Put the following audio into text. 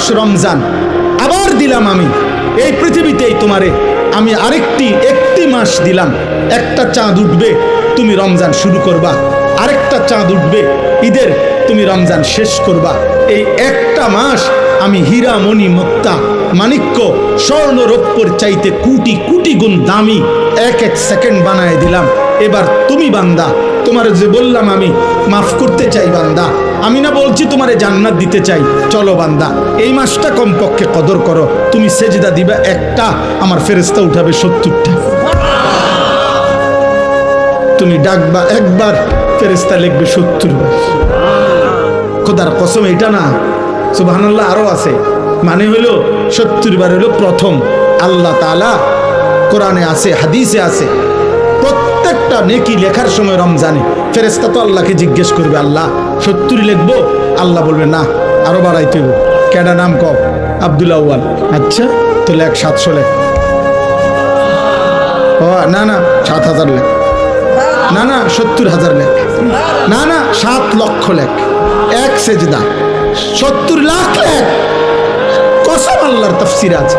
মাস রমজান আবার দিলাম আমি এই পৃথিবীতেই তোমারে, আমি একটি মাস দিলাম, একটা চাঁদ উঠবে তুমি রমজান শুরু করবা, আরেকটা চাঁদ উঠবে ঈদের তুমি রমজান শেষ করবা। এই একটা মাস আমি হীরা মণি মুক্তা মাণিক্য স্বর্ণ রৌপ্যর চাইতে কোটি কোটি গুণ দামি এক সেকেন্ড বানায় দিলাম। এবার তুমি বান্দা, তোমার যে বললাম আমি মাফ করতে চাই বান্দা, আমি না বলছি তোমারে জান্নাত দিতে চাই, চলো বান্দা এই মাসটা কমপক্ষে কদর করো। তুমি সেজদা দিবা একটা, আমার ফেরেশতা উঠাবে 70টা। তুমি ডাকবা একবার, ফেরেশতা লিখবে 70 বার। খোদার কসম এটা না, সুবহানাল্লাহ আরো আছে, মানে হলো 70 বার হলো প্রথম। আল্লাহ তাআলা কোরআনে আছে, হাদিসে আছে, প্রত্যেকটা নেকি লেখার সময় রমজানে ফেরেশতা তো আল্লাহকে জিজ্ঞেস করবে, আল্লাহ 70 লিখবো? আল্লাহ বলবে না, আরো বাড়াইতে হবে। কেডা নাম কও? আব্দুল আউয়াল। আচ্ছা তো লেখ 700 লেখ। ও না না 7000 লেখ, না না 70,000 লেখ, না না 7 লক্ষ লেখ, এক সেজদা 70 লাখ লেখ। কসম আল্লাহর তাফসীর আছে।